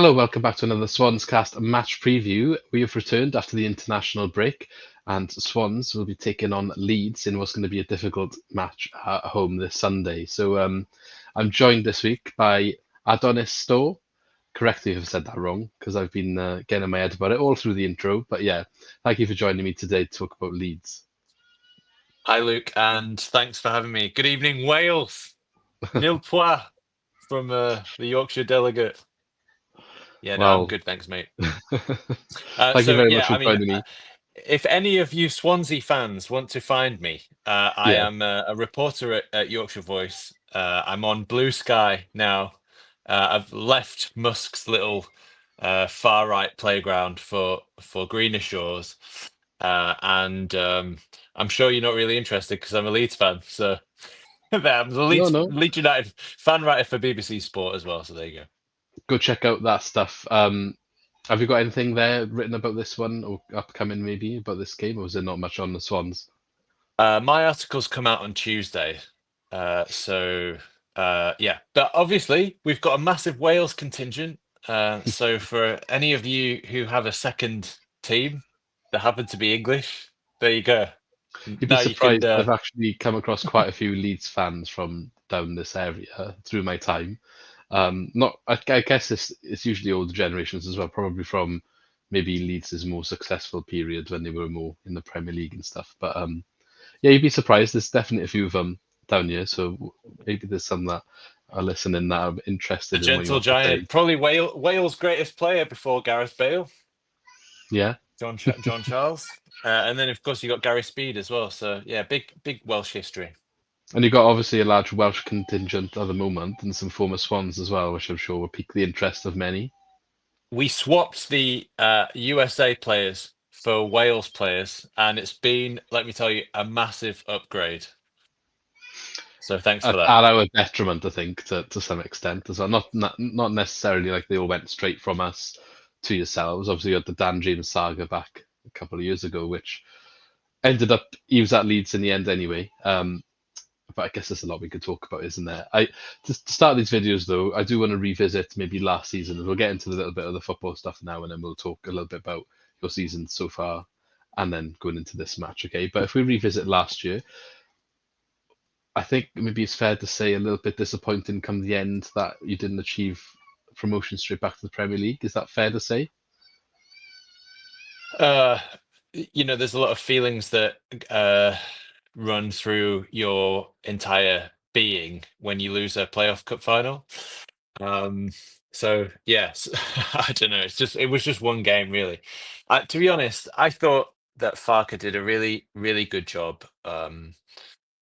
Hello, welcome back to another Swans Cast match preview. We have returned after the international break, and Swans will be taking on Leeds in what's going to be a difficult match at home this Sunday. I'm joined this week by Adonis Stowe. Correct me if I've said that wrong, because I've been getting in my head about it all through the intro. But yeah, thank you for joining me today to talk about Leeds. Hi, Luke, and thanks for having me. Good evening, Wales. Nil point from the Yorkshire delegate. Yeah, no, I'm Well, good, thanks, mate. thank you very much for I mean, joining me. if any of you Swansea fans want to find me, I Yeah, am a reporter at Yorkshire Voice. I'm on Blue Sky now. I've left Musk's little far right playground for greener shores, and I'm sure you're not really interested because I'm a Leeds fan. So I'm the no, Leeds no, Leeds United fan writer for BBC Sport as well. So there you go. go check out that stuff. Have you got anything there written about this one or upcoming maybe about this game, or is there not much on the Swans? My articles come out on Tuesday, yeah. But obviously, we've got a massive Wales contingent. So for any of you who have a second team that happen to be English, there you go. You'd be Now you can. surprised. I've actually come across quite a few Leeds fans from down this area through my time. Not, I guess it's usually older generations as well, probably from maybe Leeds' more successful period when they were more in the Premier League and stuff. But yeah, you'd be surprised. There's definitely a few of them down here, so maybe there's some that are listening that are The interested in what you gentle have to say. giant, probably Wales' greatest player before Gareth Bale, Yeah. John Charles, and then of course you got Gary Speed as well. So yeah, big Welsh history. And you've got obviously a large Welsh contingent at the moment and some former Swans as well, which I'm sure will pique the interest of many. We swapped the USA players for Wales players, and it's been, let me tell you, a massive upgrade. So thanks for At that. our detriment, I think, to some extent as well. Not necessarily like they all went straight from us to yourselves. Obviously, you had the Dan James saga back a couple of years ago, which ended up he was at Leeds in the end anyway. But I guess there's a lot we could talk about, isn't there? To start these videos though, I do want to revisit maybe last season. We'll get into a little bit of the football stuff now, and then we'll talk a little bit about your season so far, and then going into this match. Okay, but if we revisit last year, I think maybe it's fair to say a little bit disappointing come the end that you didn't achieve promotion straight back to the Premier League. Is that fair to say? Uh, there's a lot of feelings that run through your entire being when you lose a playoff cup final. Um, so yes, I don't know. It was just one game, really. To be honest, I thought that Farker did a really, really good job.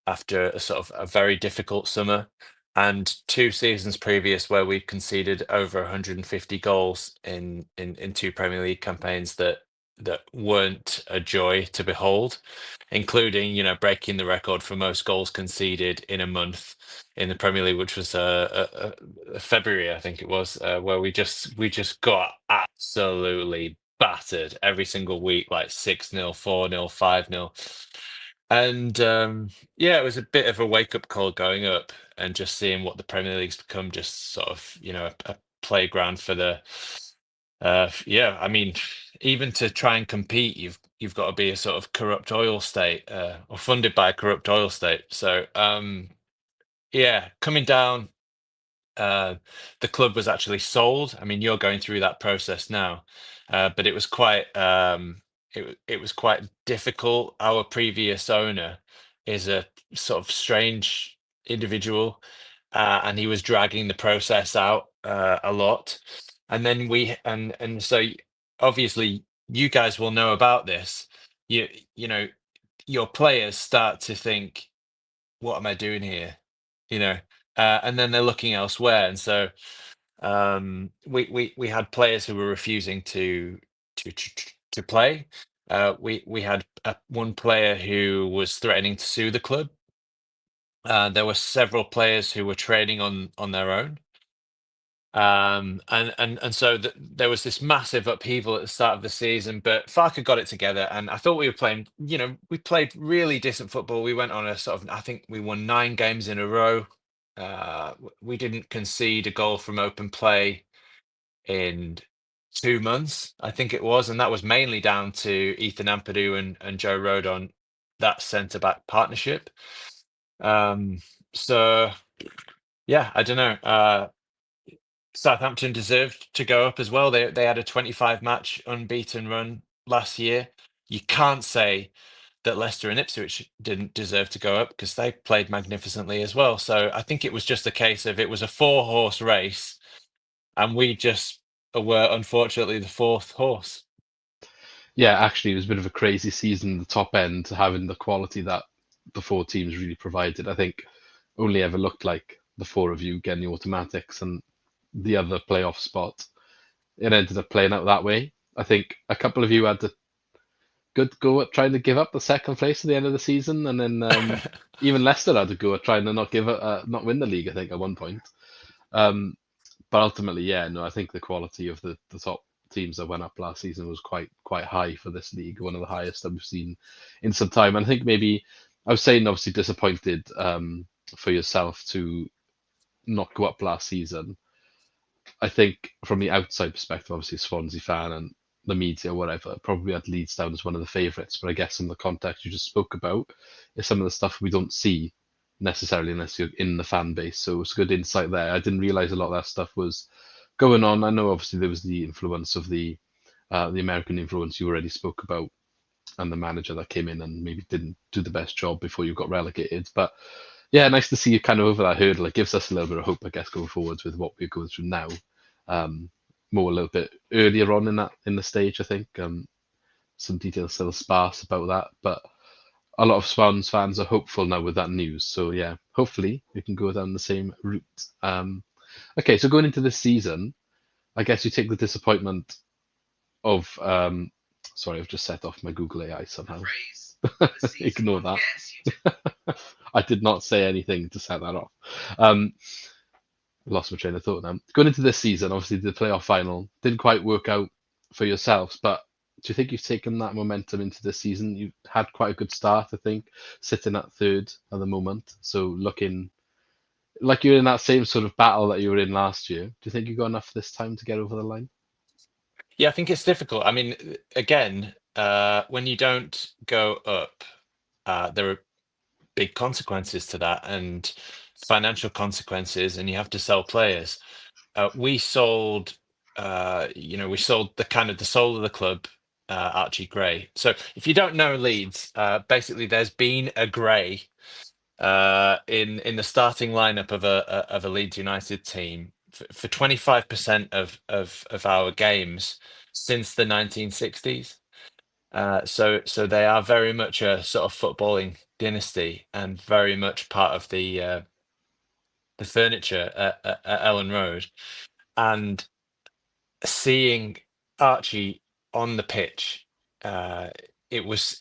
After a sort of a very difficult summer and 2 seasons previous where we conceded over 150 goals in two Premier League campaigns that weren't a joy to behold, including breaking the record for most goals conceded in a month in the Premier League, which was February, I think it was, where we just got absolutely battered every single week, like 6-0, 4-0, 5-0. And yeah, it was a bit of a wake-up call going up and just seeing what the Premier League's become, just sort of, a playground for yeah, I mean, even to try and compete, you've got to be a sort of corrupt oil state, or funded by a corrupt oil state. So yeah, coming down, uh, the club was actually sold. I mean, you're going through that process now, but it was quite difficult. Our previous owner is a sort of strange individual, and he was dragging the process out a lot. And then obviously you guys will know about this. You know your players start to think, what am I doing here? You know, and then they're looking elsewhere. And so we had players who were refusing to play. We had one player who was threatening to sue the club. There were several players who were training on their own. And so there was this massive upheaval at the start of the season, but Farker got it together, and I thought we were playing. We played really decent football. We went on a sort of, I think we won 9 games in a row. We didn't concede a goal from open play in 2 months, I think it was, and that was mainly down to Ethan Ampadu and Joe Rodon, that centre back partnership. So yeah, I don't know. Southampton deserved to go up as well. They had a 25 match unbeaten run last year. You can't say that Leicester and Ipswich didn't deserve to go up because they played magnificently as well. So I think it was just a case of it was a 4-horse race, and we just were unfortunately the fourth horse. Yeah, actually, it was a bit of a crazy season. The top end having the quality that the four teams really provided. I think only ever looked like the four of you getting the automatics and the other playoff spot. It ended up playing out that way. I think a couple of you had a good go at trying to give up the second place at the end of the season, and then even Leicester had a go at trying to not give it, not win the league. I think at one point. Um, but ultimately, yeah, no, I think the quality of the top teams that went up last season was quite high for this league, one of the highest that we've seen in some time. And I think maybe I was saying obviously disappointed for yourself to not go up last season. I think from the outside perspective, obviously Swansea fan and the media, whatever, probably had Leeds down as one of the favourites. But I guess in the context you just spoke about, is some of the stuff we don't see necessarily unless you're in the fan base. So it's good insight there. I didn't realise a lot of that stuff was going on. I know obviously there was the influence of the American influence you already spoke about, and the manager that came in and maybe didn't do the best job before you got relegated. But yeah, nice to see you kind of over that hurdle. It gives us a little bit of hope, I guess, going forwards with what we're going through now. Um, More a little bit earlier on in the stage, I think. Some details still sparse about that, but a lot of Swans fans are hopeful now with that news. So yeah, hopefully we can go down the same route. Okay, so going into this season, I guess you take the disappointment of sorry, I've just set off my Google AI somehow. Ignore that. I did not say anything to set that off. Um, Lost my train of thought now. Going into this season, obviously the playoff final didn't quite work out for yourselves, but do you think you've taken that momentum into this season? You had quite a good start, I think, sitting at third at the moment. So looking like you're in that same sort of battle that you were in last year. Do you think you got enough this time to get over the line? Yeah, I think it's difficult. I mean, again, when you don't go up, there are big consequences to that and financial consequences, and you have to sell players. We sold, we sold the kind of the soul of the club, Archie Gray. So if you don't know Leeds, basically there's been a Gray in the starting lineup of a Leeds United team for 25% of our games since the 1960s. So they are very much a sort of footballing dynasty and very much part of the furniture at Ellen Road. And seeing Archie on the pitch, uh, it was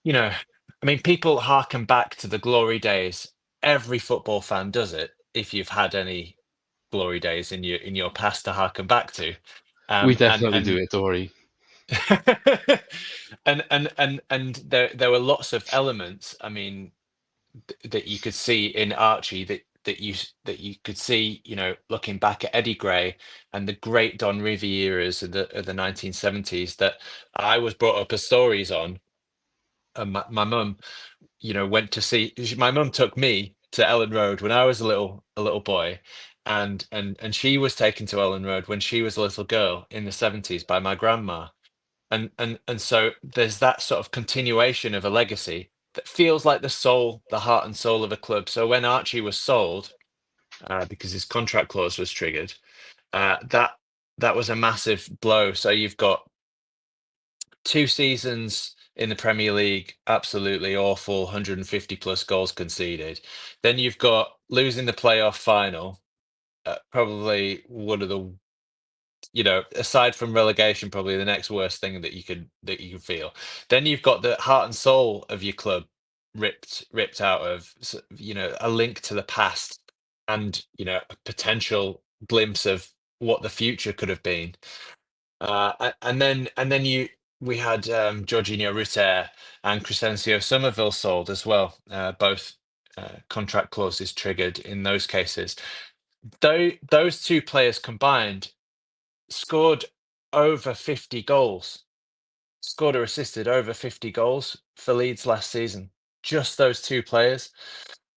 I mean, people harken back to the glory days. Every football fan does it. If you've had any glory days in your past to harken back to, We and definitely do and it, Dory. and there were lots of elements. I mean, that you could see in Archie that you could see, looking back at Eddie Gray and the great Don Revie eras of the 1970s that I was brought up as stories on. And my mum, went to see. My mum took me to Ellen Road when I was a little boy, and she was taken to Ellen Road when she was a little girl in the 70s by my grandma. And so there's that sort of continuation of a legacy that feels like the heart and soul of a club. So when Archie was sold, because his contract clause was triggered, that was a massive blow. So you've got 2 seasons in the Premier League, absolutely awful, 150 plus goals conceded. Then you've got losing the playoff final, probably one of the, aside from relegation, probably the next worst thing that you could feel. Then you've got the heart and soul of your club ripped out of, a link to the past, and a potential glimpse of what the future could have been. And then we had Jorginho Rutter and Crescencio Somerville sold as well. Both contract clauses triggered in those cases. those two players combined scored over 50 goals, scored or assisted over 50 goals for Leeds last season. Just those two players.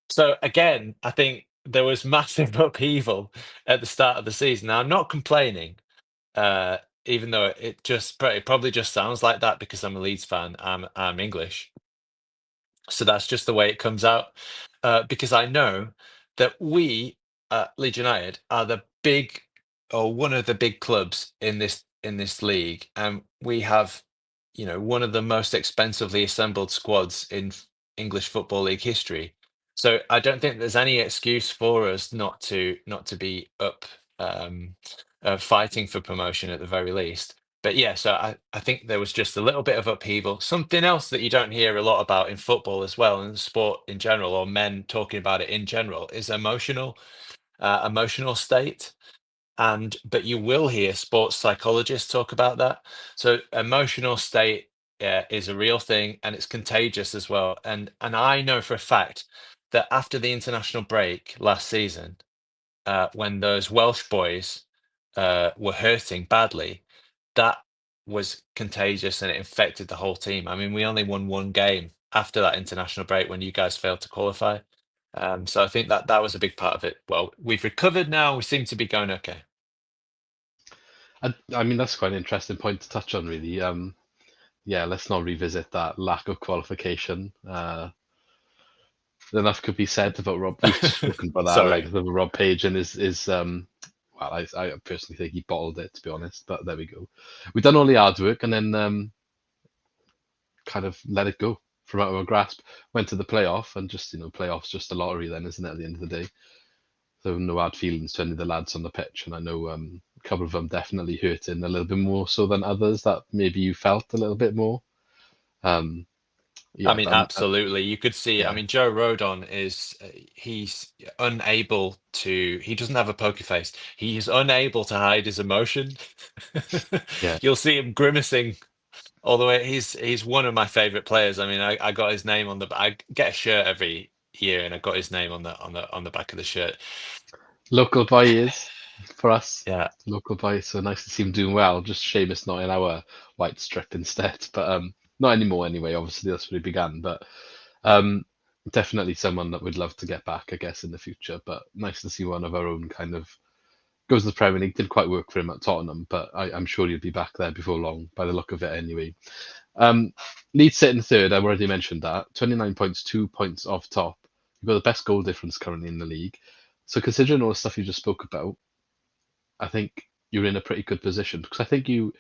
So again, I think there was massive upheaval at the start of the season. Now, I'm not complaining, uh, even though it probably just sounds like that because I'm a Leeds fan. I'm English, so that's just the way it comes out. Because I know that we, Leeds United, are the big or one of the big clubs in this league, and we have, one of the most expensively assembled squads in English Football League history. So I don't think there's any excuse for us not to be up, um, fighting for promotion at the very least. But yeah, so I think there was just a little bit of upheaval. Something else that you don't hear a lot about in football as well, and sport in general, or men talking about it in general, is emotional state. But you will hear sports psychologists talk about that. So emotional state, is a real thing, and it's contagious as well. And I know for a fact that after the international break last season, when those Welsh boys were hurting badly, that was contagious and it infected the whole team. I mean, we only won one game after that international break when you guys failed to qualify. So I think that was a big part of it. Well, we've recovered now. We seem to be going okay. I mean, that's quite an interesting point to touch on, really. Yeah, let's not revisit that lack of qualification. Enough could be said about Rob. We've spoken about that at Sorry. length of Rob Page and his well, I personally think he bottled it, to be honest. But there we go. We've done all the hard work and then kind of let it go from out of our grasp. Went to the playoff and just playoffs just a lottery then, isn't it? At the end of the day, so no hard feelings to any of the lads on the pitch, and I know a couple of them definitely hurting a little bit more so than others that maybe you felt a little bit more. Um, I yeah, mean, absolutely. You could see, I yeah, mean, Joe Rodon he's unable to, he doesn't have a poker face. He is unable to hide his emotion. yeah. You'll see him grimacing all the way. He's one of my favorite players. I mean, I got his name I get a shirt every year and I got his name on the back of the shirt. Local boy is for us. Yeah. Local boy, so nice to see him doing well. Just shame it's not in our white strip instead, but not anymore anyway. Obviously, that's where he began, but um, definitely someone that we'd love to get back, I guess, in the future. But nice to see one of our own kind of goes to the Premier League. Didn't quite work for him at Tottenham, but I'm sure he'll be back there before long, by the look of it, anyway. Um, Leeds sitting third. I've already mentioned that. 29 points, 2 points off top. You've got the best goal difference currently in the league. So considering all the stuff you just spoke about, I think you're in a pretty good position because I think it's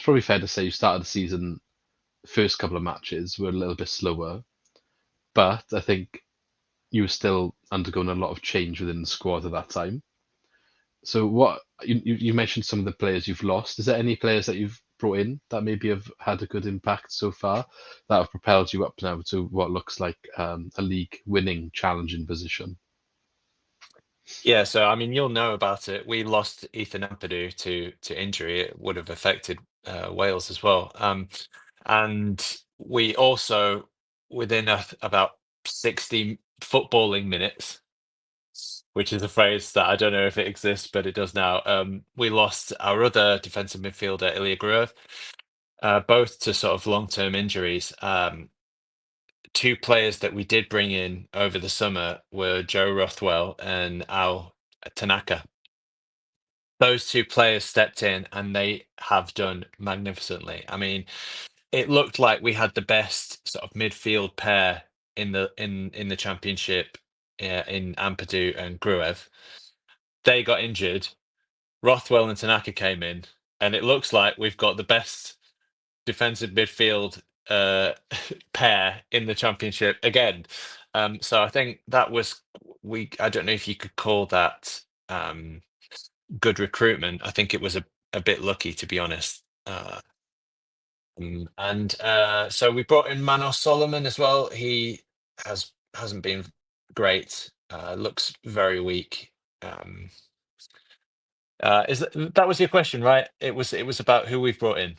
probably fair to say you started the season, first couple of matches were a little bit slower, but I think you were still undergoing a lot of change within the squad at that time. So what you mentioned some of the players you've lost. Is there any players that you've brought in that maybe have had a good impact so far that have propelled you up now to what looks like a league winning challenging position? Yeah, so I mean, you'll know about it. We lost Ethan Ampadu to injury. It would have affected Wales as well. And we also, within about 60 footballing minutes, which is a phrase that I don't know if it exists, but it does now. We lost our other defensive midfielder, Ilya Gruev, both to sort of long-term injuries. Two players that we did bring in over the summer were Joe Rothwell and Al Tanaka. Those two players stepped in and they have done magnificently. I mean, it looked like we had the best sort of midfield pair in the championship, in Ampadu and Gruev. They got injured. Rothwell and Tanaka came in, and it looks like we've got the best defensive midfield pair in the championship again. So I think that was I don't know if you could call that good recruitment. I think it was a bit lucky, to be honest. So we brought in Manos Solomon as well. He hasn't been great. Looks very weak. That was your question, right? It was about who we've brought in.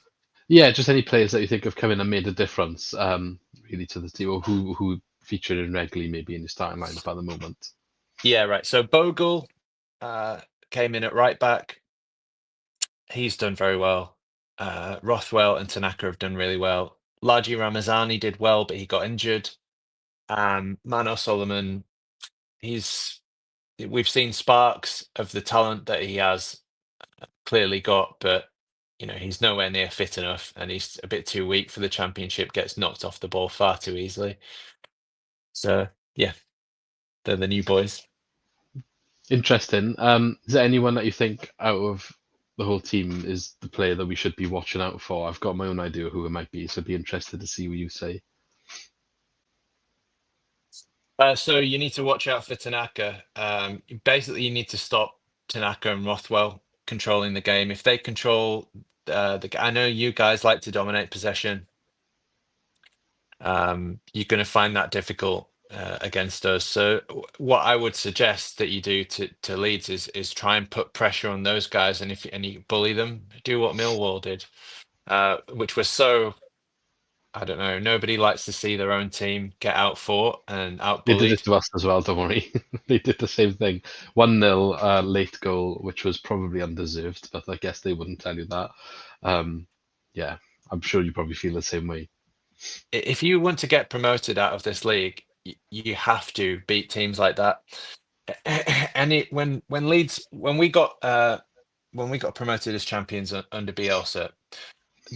Yeah, just any players that you think have come in and made a difference, really to the team, or who featured in regularly maybe in your starting lineup at the moment. Yeah, right. So Bogle, came in at right back. He's done very well. Rothwell and Tanaka have done really well. Laji Ramazani did well, but he got injured. Mano Solomon, we've seen sparks of the talent that he has clearly got, but he's nowhere near fit enough, and he's a bit too weak for the Championship. Gets knocked off the ball far too easily. So yeah, they're the new boys. Interesting. Is there anyone that you think out of the whole team is the player that we should be watching out for? I've got my own idea who it might be, so I'd be interested to see what you say. So you need to watch out for Tanaka. Basically, you need to stop Tanaka and Rothwell controlling the game. If they control I know you guys like to dominate possession. You're going to find that difficult against us. So what I would suggest that you do to Leeds is try and put pressure on those guys, and if you bully them, do what Millwall did, which was so. I don't know. Nobody likes to see their own team get outfought and They did it outbullied. to us as well, don't worry. They did the same thing. 1-0 late goal, which was probably undeserved, but I guess they wouldn't tell you that. Yeah, I'm sure you probably feel the same way. If you want to get promoted out of this league, you have to beat teams like that. And when Leeds when we got promoted as champions under Bielsa,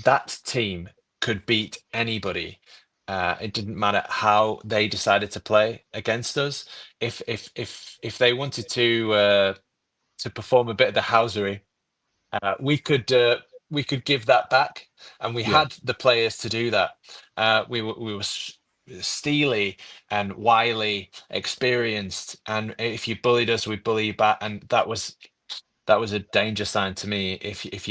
that team could beat anybody. It didn't matter how they decided to play against us. If they wanted to perform a bit of the housery, we could give that back, and we Yeah. had the players to do that. We were steely and wily, experienced, and if you bullied us, we'd bully you back, and that was a danger sign to me. If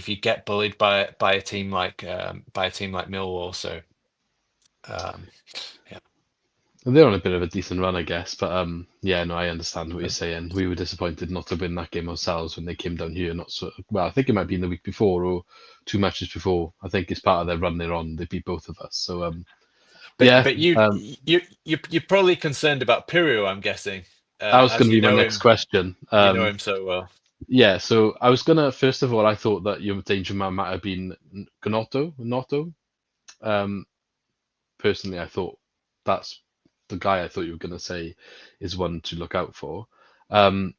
you get bullied by a team like Millwall, so um, yeah. They're on a bit of a decent run, I guess. But yeah, no, I understand what you're saying. We were disappointed not to win that game ourselves when they came down here. Not so well. I think it might be in the week before or 2 matches before. I think it's part of their run they're on. They beat both of us. So But yeah, but you're probably concerned about Piru, I'm guessing, that was going as to be my next question. you know him so well. Yeah, so I was gonna first of all, I thought that your danger man might have been Gnotto. Um, personally, I thought that's the guy I thought you were gonna say is one to look out for. Um,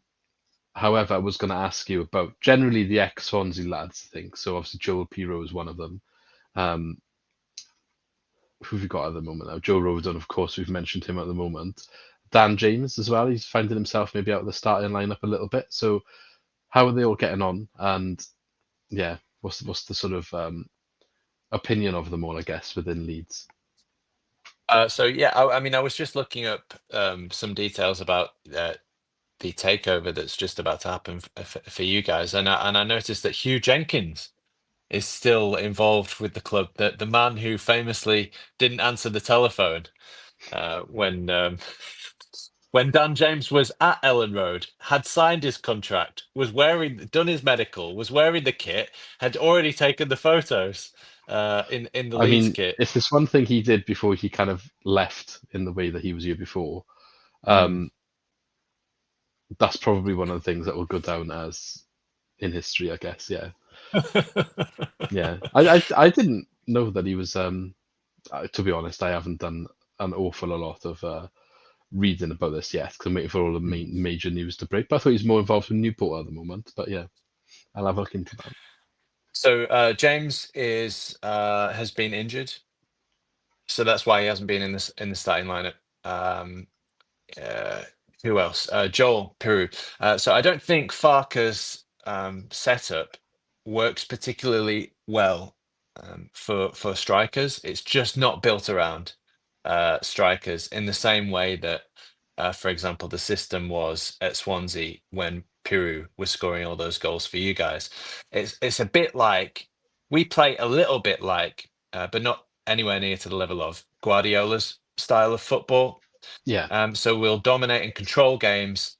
However, I was going to ask you about generally the ex-Swansea lads, I think. So obviously Joel Piro is one of them. Um, who have we got at the moment now? Joe Rodon, of course, we've mentioned him at the moment. Dan James as well. He's finding himself maybe out of the starting lineup a little bit. So how are they all getting on? And yeah, what's the sort of opinion of them all, I guess, within Leeds? So yeah, I mean, I was just looking up some details about the takeover that's just about to happen for you guys, and I noticed that Hugh Jenkins is still involved with the club. The man who famously didn't answer the telephone when when Dan James was at Ellen Road, had signed his contract, was done his medical, was wearing the kit, had already taken the photos in the I Leeds mean, kit. if there's one thing he did before he kind of left in the way that he was here before, Mm. um, that's probably one of the things that will go down as in history, I guess. Yeah. Yeah, I didn't know that he was. To be honest, I haven't done an awful lot of reading about this yet because I'm waiting for all the Mm. major news to break. But I thought he's more involved with Newport at the moment. But yeah, I'll have a look into that. So James has been injured, so that's why he hasn't been in the starting lineup. Um, uh, who else? Joel Peru. So I don't think Farker's setup works particularly well for strikers. It's just not built around strikers in the same way that, for example, the system was at Swansea when Peru was scoring all those goals for you guys. It's a bit like we play a little bit like, but not anywhere near to the level of Guardiola's style of football. Yeah, So we'll dominate and control games,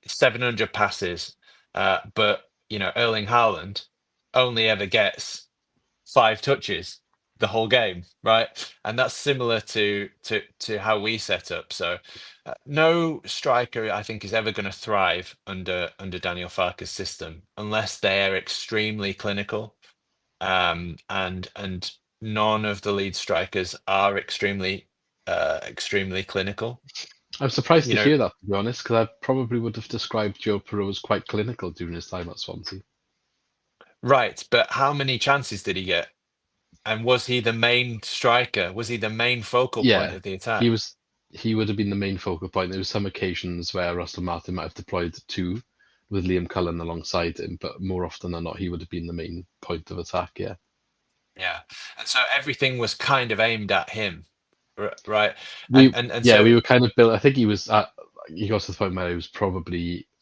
700 passes, but Erling Haaland only ever gets 5 touches. the whole game, right? And that's similar to how we set up. So no striker, I think, is ever going to thrive under Daniel Farke's system unless they are extremely clinical. And none of the lead strikers are extremely clinical. I'm surprised You to know, hear that, to be honest, because I probably would have described Joe Perot as quite clinical during his time at Swansea. right? But how many chances did he get? And was he the main striker? Was he the main focal point Yeah, of the he attack? was. He would have been the main focal point. There were some occasions where Russell Martin might have deployed two with Liam Cullen alongside him, but more often than not, he would have been the main point of attack. Yeah, Yeah. And so everything was kind of aimed at him, right? we And yeah so we were kind of built. I think he was. He got to the point where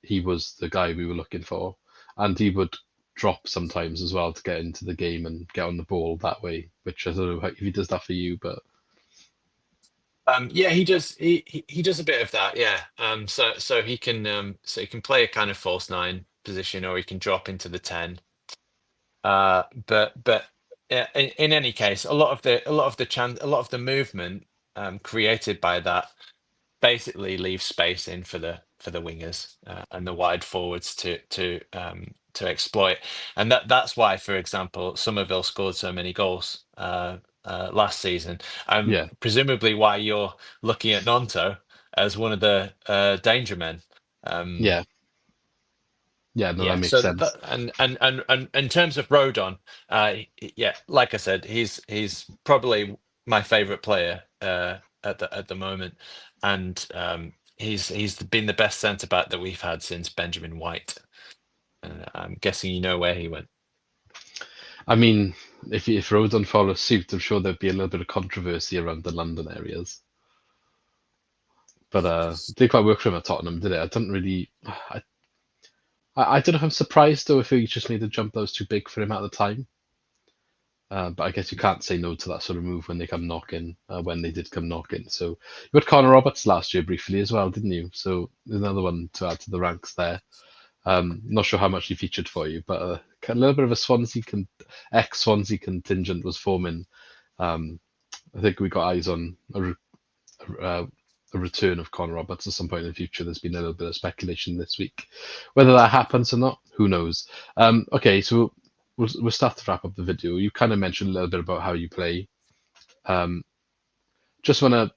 he was the guy we were looking for, and he would drop sometimes as well to get into the game and get on the ball that way. Which I don't know if he does that for you, but yeah, he does he does a bit of that, yeah. So he can play a kind of false nine position, or he can drop into the 10. But yeah, in any case, a lot of the movement created by that basically leave space in for the wingers and the wide forwards to exploit, and that's why, for example, Somerville scored so many goals last season. yeah, Presumably, why you're looking at Nonto as one of the danger men. Um, yeah, yeah. No, that yeah, makes so sense. and in terms of Rodon, yeah, like I said, he's probably my favorite player at the moment, and he's been the best centre back that we've had since Benjamin White. I'm guessing you know where he went. I mean, if Rodon follows suit, I'm sure there'd be a little bit of controversy around the London areas. But it didn't quite work for him at Tottenham, did it? I don't really. I don't know if I'm surprised though if he just made the jump that was too big for him at the time. But I guess you can't say no to that sort of move when they come knocking, when they did come knocking. So you had Connor Roberts last year briefly as well, didn't you? So there's another one to add to the ranks there. Not sure how much he featured for you, but a little bit of a ex-Swansea contingent was forming. Um, I think we got eyes on uh, a return of Connor Roberts at some point in the future. There's been a little bit of speculation this week. Whether that happens or not, who knows? Okay, so we'll start to wrap up the video. You kind of mentioned a little bit about how you play. Um, just want to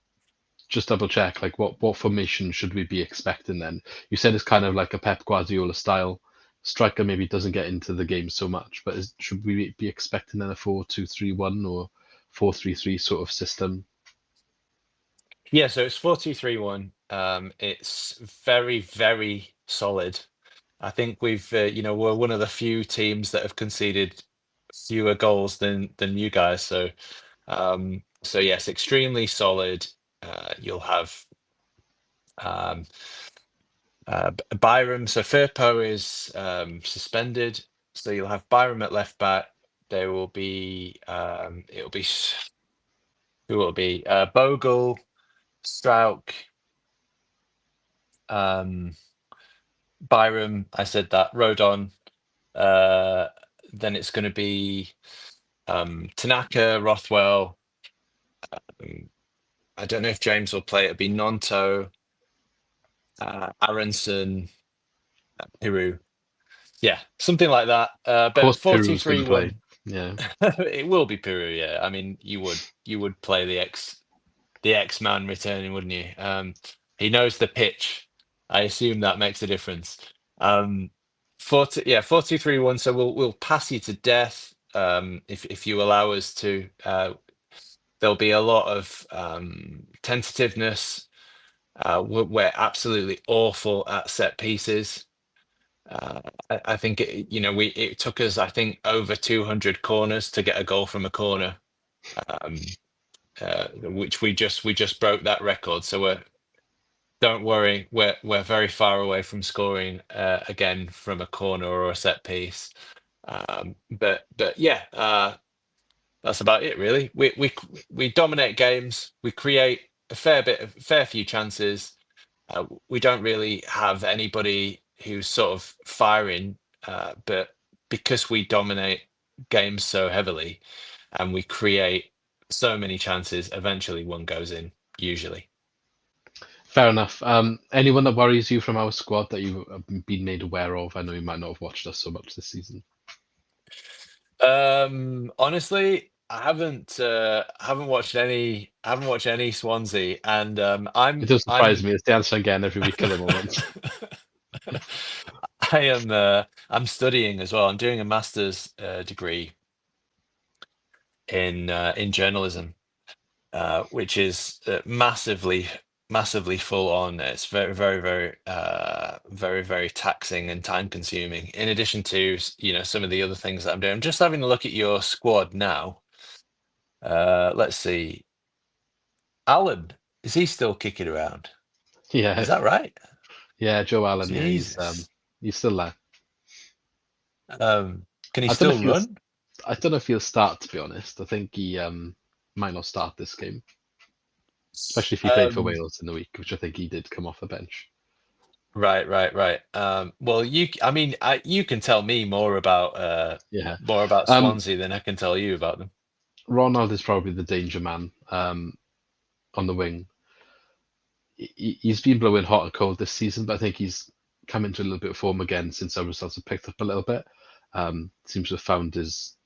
just double check, like what formation should we be expecting then? You said it's kind of like a Pep Guardiola style. Striker maybe doesn't get into the game so much, but should we be expecting then a 4-2-3-1 or 4-3-3 sort of system? Yeah, so it's 4-2-3-1. It's very, very solid. I think we're one of the few teams that have conceded fewer goals than you guys. So yes, extremely solid. You'll have um, Byram. So Firpo is suspended. So you'll have Byram at left back. There will be who will it be? Bogle, Strauk, um, Byram. I said that. Rodon. Uh, then it's going to be Tanaka, Rothwell. um, I don't know if James will play. It'll be Nonto, Aronson, Hiru. Yeah, something like that. Of But course, four two Piru's going three to play. one. Yeah. It will be Piru. Yeah, I mean, you would play the X man returning, wouldn't you? He knows the pitch. I assume that makes a difference. Um, 4-2-3-1. So we'll pass you to death. If you allow us to, there'll be a lot of tentativeness. We're absolutely awful at set pieces. I think it took us, I think, over 200 corners to get a goal from a corner, um, which we just broke that record. So don't worry, we're very far away from scoring again from a corner or a set piece. But yeah, that's about it really. We dominate games. We create a fair few chances. We don't really have anybody who's sort of firing, but because we dominate games so heavily and we create so many chances. Eventually, one goes in. Usually. Fair enough. Anyone that worries you from our squad that you've been made aware of? I know you might not have watched us so much this season. Honestly, I haven't watched any. I haven't watched any Swansea, and It I'm does surprise I'm me. It's the answer again every week at the moment. I'm studying as well. I'm doing a master's degree in journalism, which is massively full on. It's very taxing and time consuming. In addition to some of the other things that I'm doing. I'm just having a look at your squad now. Let's see. Alan, is he still kicking around? Is Yeah, that right? yeah, Joe Allen. Yeah, Jesus. he's still there. Can he I don't know still if he'll run? I don't know if he'll start, to be honest. I think he might not start this game, especially if he played for Um, Wales in the week, which I think he did come off the bench. right. Well, I mean, you can tell me Yeah. more about Um, Swansea than I can tell you about them. Ronald is probably the danger man on the wing. He's been blowing hot and cold this season, but I think he's come into a little bit of form again since our results have picked up a little bit. Seems to have found his,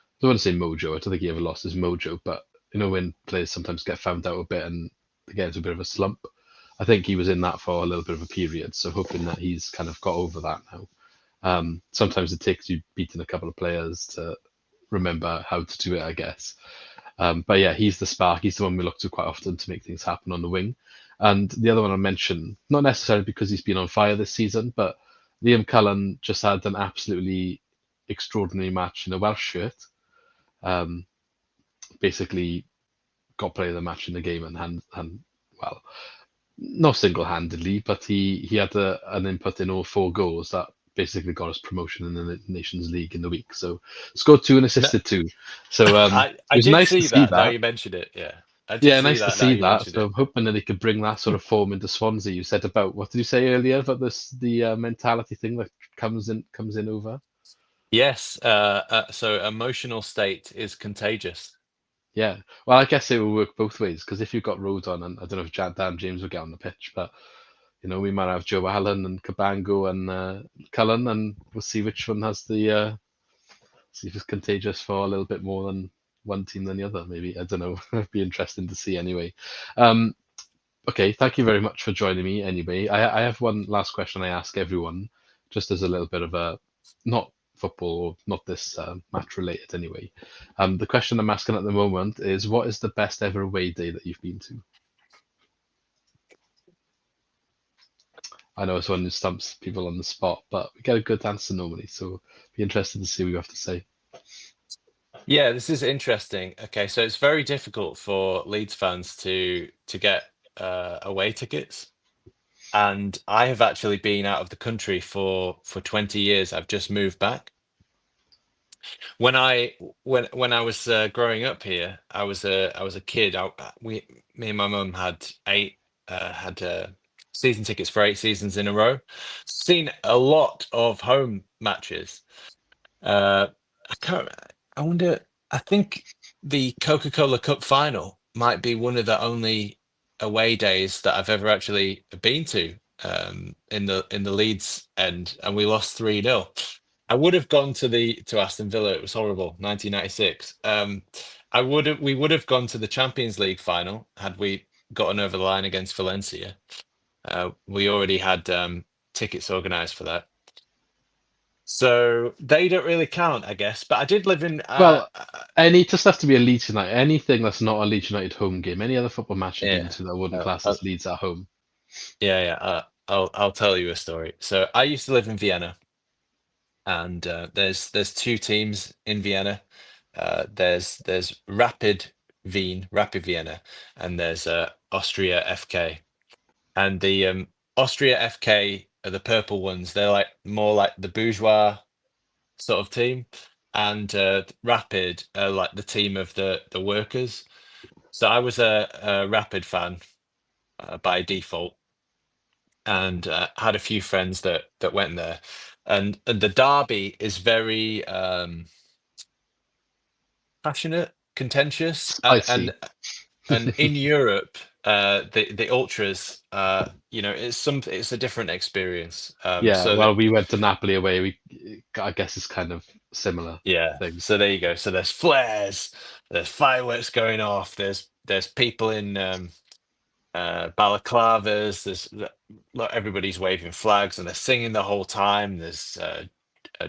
I don't want to say mojo. I don't think he ever lost his mojo, but when players sometimes get found out a bit and they get into a bit of a slump, I think he was in that for a little bit of a period. So hoping that he's kind of got over that now. Sometimes it takes you beating a couple of players to remember how to do it, I guess. But yeah, he's the spark. He's the one we look to quite often to make things happen on the wing. And the other one I mentioned, not necessarily because he's been on fire this season, but Liam Cullen just had an absolutely extraordinary match in a Welsh shirt. Um, Basically, got player of the match in the game and well, not single-handedly, but he had an input in all four goals that basically got us promotion in the Nations League in the week. So scored two and No, assisted two. So it I was did nice to see see that. Now that. you mentioned it. Yeah, I did Yeah, see nice to that. Now see you that. mentioned So it. I'm hoping that they could bring that sort of form into Swansea. You said about what did you say earlier about the mentality thing that comes in over. Yes. So emotional state is contagious. Yeah, well, I guess it will work both ways because if you've got Rodon and I don't know if Dan James will get on the pitch, but we might have Joe Allen and Cabango and Cullen, and we'll see which one has see if it's contagious for a little bit more than one team than the other. Maybe I don't know. It'd be interesting to see anyway. Um, Okay, thank you very much for joining me anyway. I have one last question I ask everyone, just as a little bit of a, not football, or not this match related anyway. The question I'm asking at the moment is, what is the best ever away day that you've been to? I know it's one that stumps people on the spot, but we get a good answer normally, so be interested to see what you have to say. Yeah, this is interesting. Okay, so it's very difficult for Leeds fans to get away tickets, and I have actually been out of the country for 20 years. I've just moved back. When I when I was growing up here, I was a kid. Me and my mum had season tickets for 8 seasons in a row. Seen a lot of home matches. I can't. I wonder. I think the Coca-Cola Cup final might be one of the only away days that I've ever actually been to. In the Leeds end, and we lost 3-0. I would have gone to Aston Villa. It was horrible, 1996. We would have gone to the Champions League final had we gotten over the line against Valencia. We already had tickets organised for that. So they don't really count, I guess. But I did live in. Well, any it just has to be a Leeds United. Anything that's not a Leeds United home game, any other football match you've been Yeah, to that wouldn't uh, class uh, as Leeds at home. yeah. I'll tell you a story. So I used to live in Vienna, and there's two teams in Vienna. There's Rapid Vienna, and there's Austria FK. And the Austria FK are the purple ones. They're like more like the bourgeois sort of team, and Rapid are like the team of the workers. So I was a Rapid fan by default, and had a few friends that went there, and the derby is very passionate. contentious, Spicy. and in Europe, the ultras, it's a different experience. Yeah, So that well, we went to Napoli away. I guess it's kind of similar Yeah, thing. so there you go. So there's flares, there's fireworks going off, there's people in balaclavas, look, everybody's waving flags and they're singing the whole time. There's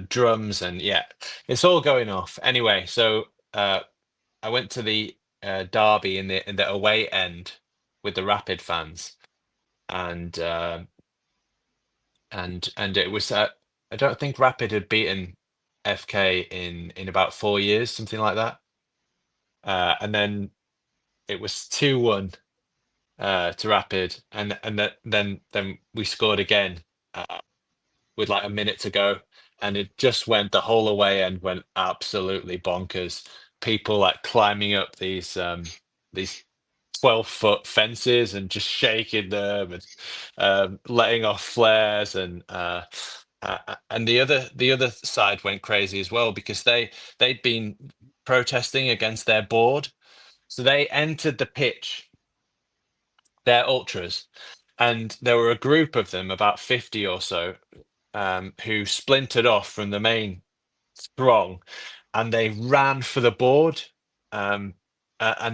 drums and yeah, it's all going off. Anyway, so I went to the derby in the away end with the Rapid fans, and and it was I don't think Rapid had beaten FK in about 4 years, something like that. And then it was 2-1 to Rapid, and then we scored again with like a minute to go, and it just went the whole away end went absolutely bonkers. People like climbing up these 12-foot fences and just shaking them and letting off flares and the other side went crazy as well because they'd been protesting against their board, so they entered the pitch, their ultras, and there were a group of them, about 50 or so, who splintered off from the main throng, and they ran for the board. And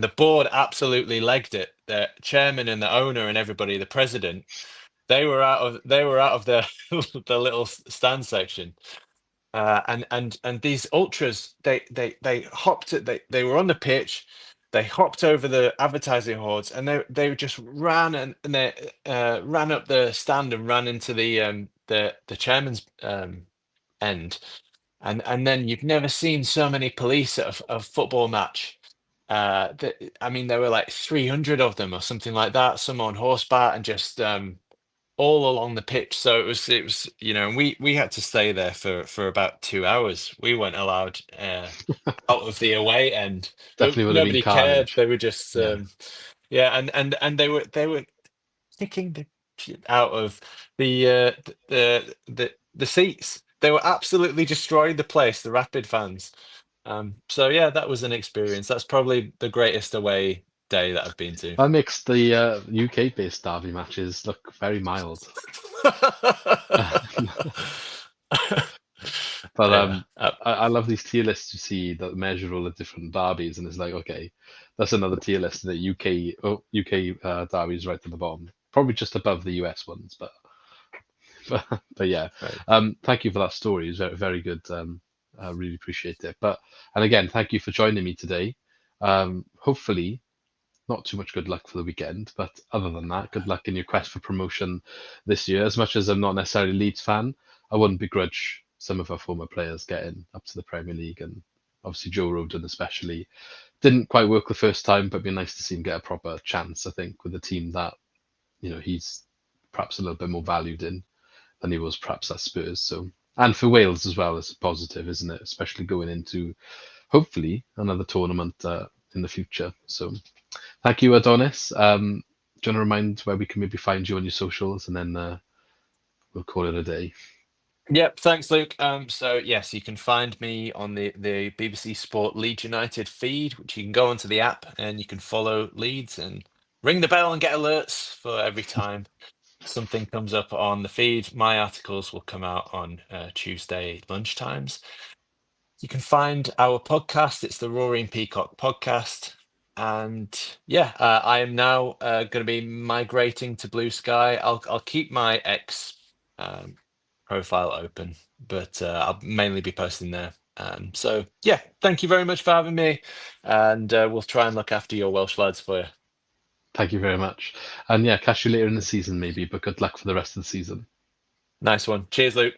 the board absolutely legged it. The chairman and the owner and everybody, the president, they were out of the the little stand section. And these ultras, they hopped it. They were on the pitch. They hopped over the advertising hordes, and they just ran and they ran up the stand and ran into the chairman's end. And then you've never seen so many police at a football match. I mean, there were like 300 of them or something like that. Some on horseback and just all along the pitch. So it was and we had to stay there for about 2 hours. We weren't allowed out of the away end, but Definitely would have been nobody cared. carnage. They were just Yeah. yeah, and they were kicking the shit out of the seats. They were absolutely destroying the place, the Rapid fans. So yeah, that was an experience. That's probably the greatest away day that I've been to. That makes the UK-based derby matches look very mild. But Yeah. I love these tier lists. You see that measure all the different derbies, and it's like, okay, that's another tier list. The UK derbies right at the bottom, probably just above the US ones, but but yeah. Right. Thank you for that story. It's very very good. I really appreciate it. And again, thank you for joining me today. Hopefully, not too much good luck for the weekend, but other than that, good luck in your quest for promotion this year. As much as I'm not necessarily a Leeds fan, I wouldn't begrudge some of our former players getting up to the Premier League, and obviously Joe Rodon especially didn't quite work the first time, but it'd be nice to see him get a proper chance. I think with a team that he's perhaps a little bit more valued in than he was perhaps at Spurs. So, and for Wales as well, it's a positive, isn't it? Especially going into hopefully another tournament in the future. So thank you, Adonis. Do you want to remind where we can maybe find you on your socials, and then we'll call it a day. Yep, thanks, Luke. So yes, you can find me on the BBC Sport Leeds United feed, which you can go onto the app and you can follow Leeds and ring the bell and get alerts for every time something comes up on the feed. My articles will come out on Tuesday lunchtimes. You can find our podcast. It's the Roaring Peacock podcast. And yeah, I am now going to be migrating to Blue Sky. I'll keep my X profile open, but I'll mainly be posting there. So yeah, thank you very much for having me, and we'll try and look after your Welsh lads for you. Thank you very much. And yeah, catch you later in the season maybe, but good luck for the rest of the season. Nice one. Cheers, Luke.